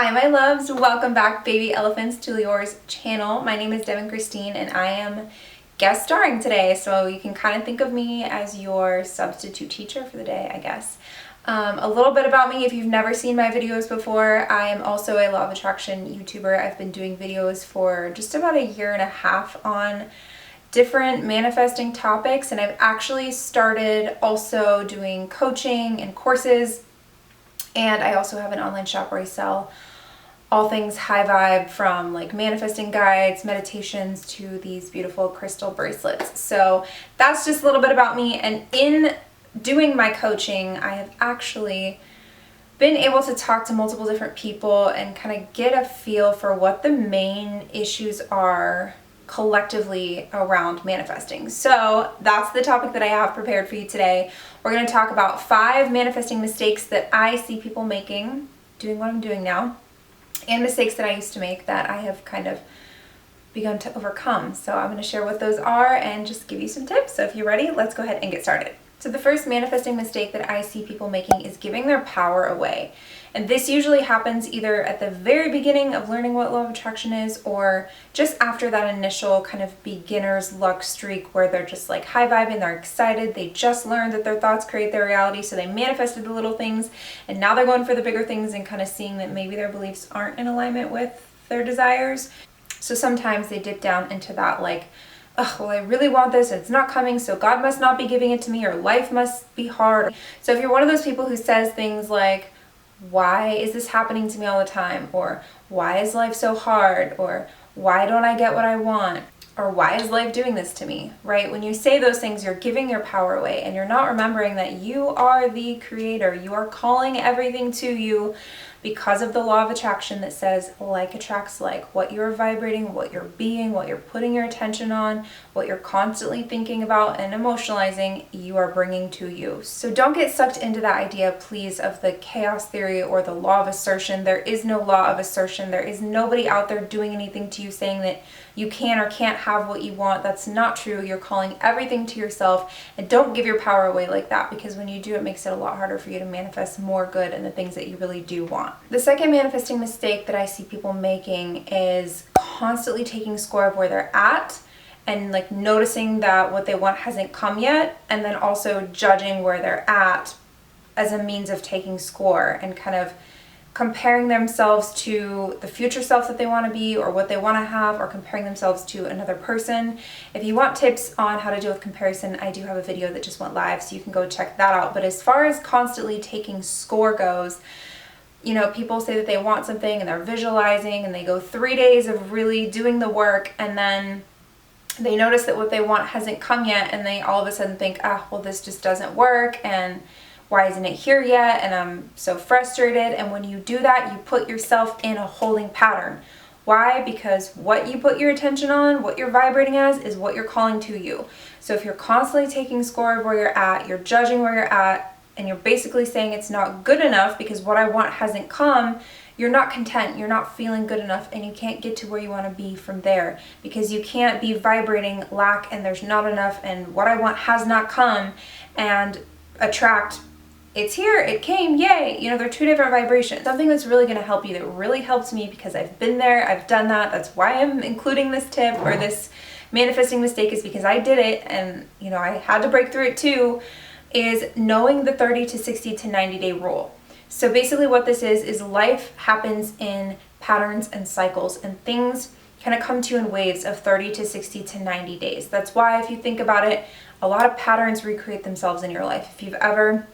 Hi my loves, welcome back baby elephants to Leeor's channel. My name is DEVAN CHRISTINE and I am guest starring today, so you can kind of think of me as your substitute teacher for the day, I guess. A little bit about me, if you've never seen my videos before, I am also a law of attraction YouTuber. I've been doing videos for just about a year and a half on different manifesting topics, and I've actually started also doing coaching and courses. And I also have an online shop where I sell all things high vibe, from like manifesting guides, meditations, to these beautiful crystal bracelets. So that's just a little bit about me. And in doing my coaching, I have actually been able to talk to multiple different people and kind of get a feel for what the main issues are collectively around manifesting. So that's the topic that I have prepared for you today. We're going to talk about 5 manifesting mistakes that I see people making, doing what I'm doing now, and mistakes that I used to make that I have kind of begun to overcome. So I'm going to share what those are and just give you some tips. So if you're ready, let's go ahead and get started. So the first manifesting mistake that I see people making is giving their power away. And this usually happens either at the very beginning of learning what law of attraction is, or just after that initial kind of beginner's luck streak where they're just like high vibing, they're excited, they just learned that their thoughts create their reality, so they manifested the little things, and now they're going for the bigger things and kind of seeing that maybe their beliefs aren't in alignment with their desires. So sometimes they dip down into that like, oh, well, I really want this and it's not coming, so God must not be giving it to me, or life must be hard. So if you're one of those people who says things like, why is this happening to me all the time? Or why is life so hard? Or why don't I get what I want? Or why is life doing this to me? Right? When you say those things, you're giving your power away and you're not remembering that you are the creator. You are calling everything to you because of the law of attraction that says like attracts like. What you're vibrating, what you're being, what you're putting your attention on, what you're constantly thinking about and emotionalizing, you are bringing to you. So don't get sucked into that idea, please, of the chaos theory or the law of assertion. There is no law of assertion. There is nobody out there doing anything to you saying that you can or can't have what you want. That's not true. You're calling everything to yourself, and don't give your power away like that, because when you do, it makes it a lot harder for you to manifest more good and the things that you really do want. The second manifesting mistake that I see people making is constantly taking score of where they're at and like noticing that what they want hasn't come yet, and then also judging where they're at as a means of taking score and kind of comparing themselves to the future self that they want to be or what they want to have, or comparing themselves to another person. If you want tips on how to deal with comparison, I do have a video that just went live, so you can go check that out. But as far as constantly taking score goes, you know, people say that they want something and they're visualizing and they go 3 days of really doing the work, and then they notice that what they want hasn't come yet, and they all of a sudden think, ah, well, this just doesn't work, and why isn't it here yet? And I'm so frustrated. And when you do that, you put yourself in a holding pattern. Why? Because what you put your attention on, what you're vibrating as, is what you're calling to you. So if you're constantly taking score of where you're at, you're judging where you're at, and you're basically saying it's not good enough because what I want hasn't come, you're not content, you're not feeling good enough, and you can't get to where you want to be from there, because you can't be vibrating lack and there's not enough and what I want has not come and attract it's here, it came, yay. You know, they're 2 different vibrations. Something that's really going to help you, that really helps me because I've been there, I've done that. That's why I'm including this tip or this manifesting mistake, is because I did it, and you know, I had to break through it too, is knowing the 30 to 60 to 90 day rule. So basically what this is life happens in patterns and cycles, and things kind of come to you in waves of 30 to 60 to 90 days. That's why, if you think about it, a lot of patterns recreate themselves in your life. If you've ever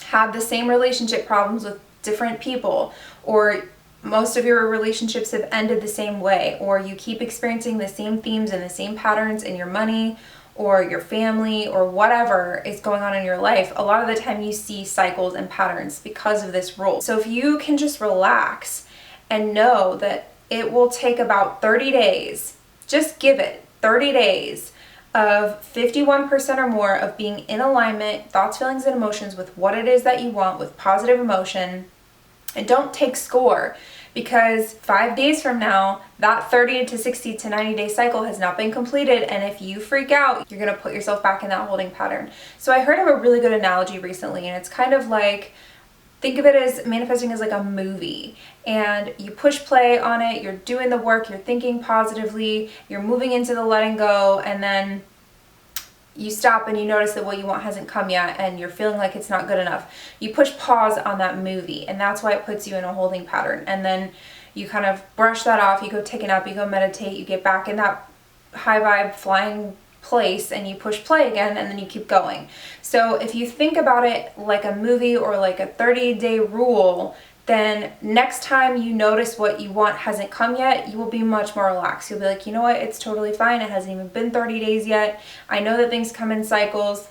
had the same relationship problems with different people, or most of your relationships have ended the same way, or you keep experiencing the same themes and the same patterns in your money or your family or whatever is going on in your life, a lot of the time you see cycles and patterns because of this rule. So if you can just relax and know that it will take about 30 days, just give it 30 days of 51% or more of being in alignment, thoughts, feelings, and emotions with what it is that you want, with positive emotion, and don't take score, because 5 days from now, that 30 to 60 to 90 day cycle has not been completed, and if you freak out, you're going to put yourself back in that holding pattern. So I heard of a really good analogy recently, and it's kind of like Think of it as manifesting as like a movie, and you push play on it, you're doing the work, you're thinking positively, you're moving into the letting go, and then you stop and you notice that what you want hasn't come yet and you're feeling like it's not good enough. You push pause on that movie, and that's why it puts you in a holding pattern. And then you kind of brush that off, you go take a nap, you go meditate, you get back in that high vibe flying place, and you push play again, and then you keep going. So if you think about it like a movie or like a 30-day rule, then next time you notice what you want hasn't come yet, you will be much more relaxed. You'll be like, you know what, it's totally fine. It hasn't even been 30 days yet. I know that things come in cycles.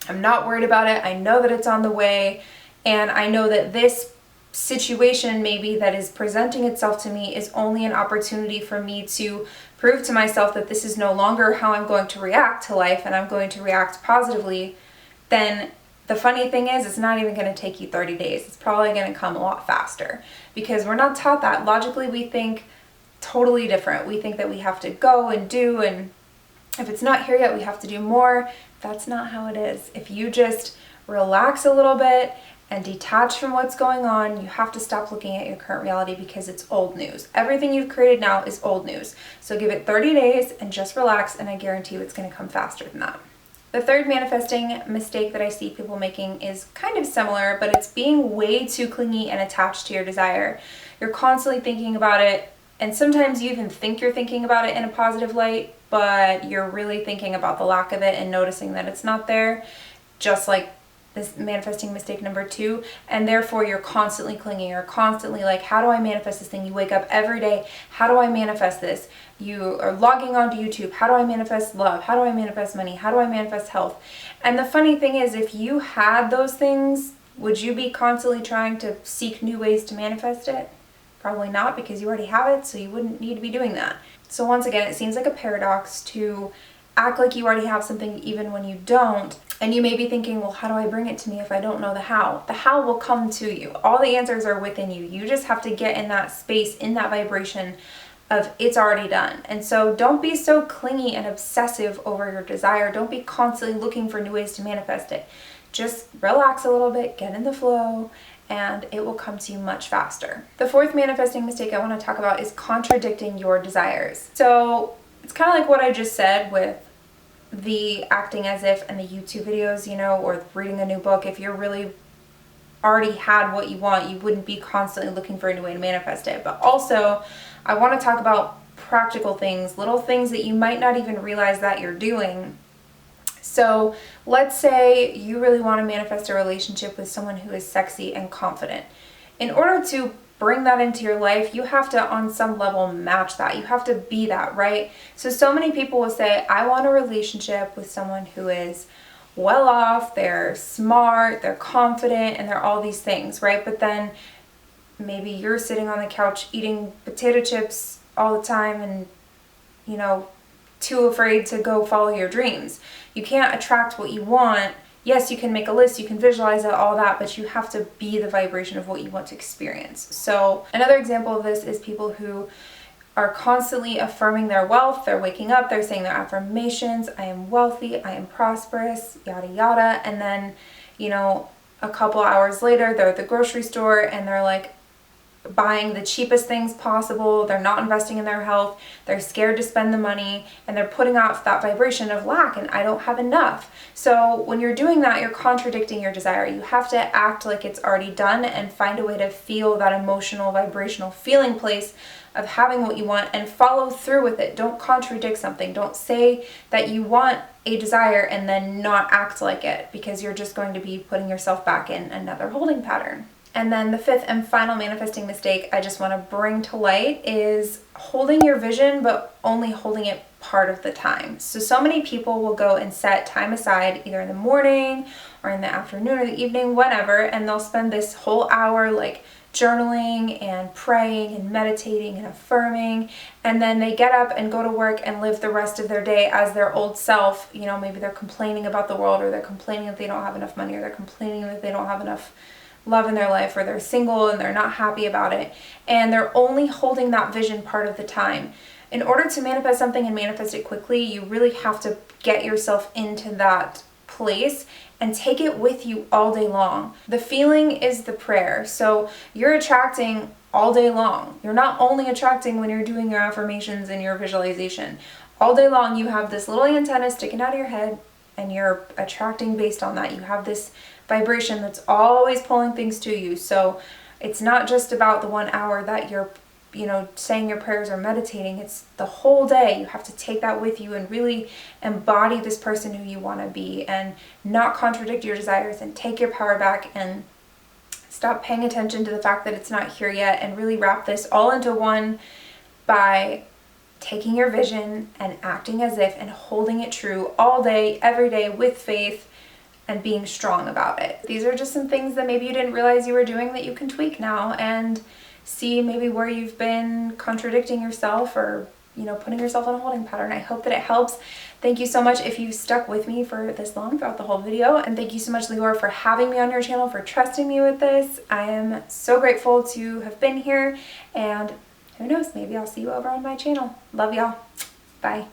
I'm not worried about it. I know that it's on the way. And I know that this situation maybe that is presenting itself to me is only an opportunity for me to prove to myself that this is no longer how I'm going to react to life, and I'm going to react positively. Then the funny thing is, it's not even going to take you 30 days. It's probably going to come a lot faster, because we're not taught that. Logically, we think totally different. We think that we have to go and do, and if it's not here yet, we have to do more. That's not how it is. If you just relax a little bit and detach from what's going on, you have to stop looking at your current reality, because it's old news. Everything you've created now is old news. So give it 30 days and just relax, and I guarantee you it's going to come faster than that. The third manifesting mistake that I see people making is kind of similar, but it's being way too clingy and attached to your desire. You're constantly thinking about it, and sometimes you even think you're thinking about it in a positive light, but you're really thinking about the lack of it and noticing that it's not there, just like this manifesting mistake number 2, and therefore you're constantly clinging. You're constantly like, how do I manifest this thing? You wake up every day, how do I manifest this? You are logging onto YouTube, how do I manifest love? How do I manifest money? How do I manifest health? And the funny thing is, if you had those things, would you be constantly trying to seek new ways to manifest it? Probably not, because you already have it, so you wouldn't need to be doing that. So once again, it seems like a paradox to act like you already have something even when you don't. And you may be thinking, well, how do I bring it to me if I don't know the how? The how will come to you. All the answers are within you. You just have to get in that space, in that vibration of it's already done. And so don't be so clingy and obsessive over your desire. Don't be constantly looking for new ways to manifest it. Just relax a little bit, get in the flow, and it will come to you much faster. The fourth manifesting mistake I want to talk about is contradicting your desires. So it's kind of like what I just said with the acting as if and the YouTube videos, or reading a new book. If you're really already had what you want, you wouldn't be constantly looking for a new way to manifest it. But also, I want to talk about practical things, little things that you might not even realize that you're doing. So let's say you really want to manifest a relationship with someone who is sexy and confident. In order to bring that into your life, you have to, on some level, match that. You have to be that, right? So many people will say, I want a relationship with someone who is well off, they're smart, they're confident, and they're all these things, right? But then maybe you're sitting on the couch eating potato chips all the time and, too afraid to go follow your dreams. You can't attract what you want. Yes, you can make a list, you can visualize it, all that, but you have to be the vibration of what you want to experience. So another example of this is people who are constantly affirming their wealth. They're waking up, they're saying their affirmations, I am wealthy, I am prosperous, yada yada, and then, a couple hours later, they're at the grocery store and they're like buying the cheapest things possible. They're not investing in their health. They're scared to spend the money, and they're putting off that vibration of lack and I don't have enough. So when you're doing that, you're contradicting your desire. You have to act like it's already done and find a way to feel that emotional, vibrational feeling place of having what you want and follow through with it. Don't contradict something. Don't say that you want a desire and then not act like it, because you're just going to be putting yourself back in another holding pattern. And then the fifth and final manifesting mistake I just want to bring to light is holding your vision, but only holding it part of the time. So many people will go and set time aside either in the morning or in the afternoon or the evening, whatever, and they'll spend this whole hour like journaling and praying and meditating and affirming, and then they get up and go to work and live the rest of their day as their old self. Maybe they're complaining about the world, or they're complaining that they don't have enough money, or they're complaining that they don't have enough love in their life, or they're single and they're not happy about it, and they're only holding that vision part of the time. In order to manifest something and manifest it quickly, you really have to get yourself into that place and take it with you all day long. The feeling is the prayer. So you're attracting all day long. You're not only attracting when you're doing your affirmations and your visualization. All day long you have this little antenna sticking out of your head and you're attracting based on that. You have this vibration that's always pulling things to you. So it's not just about the 1 hour that you're saying your prayers or meditating. It's the whole day. You have to take that with you and really embody this person who you want to be and not contradict your desires and take your power back and stop paying attention to the fact that it's not here yet, and really wrap this all into one by taking your vision and acting as if and holding it true all day, every day with faith and being strong about it. These are just some things that maybe you didn't realize you were doing that you can tweak now and see maybe where you've been contradicting yourself or putting yourself in a holding pattern. I hope that it helps. Thank you so much if you stuck with me for this long throughout the whole video. And thank you so much, Leeor, for having me on your channel, for trusting me with this. I am so grateful to have been here, and who knows, maybe I'll see you over on my channel. Love y'all. Bye.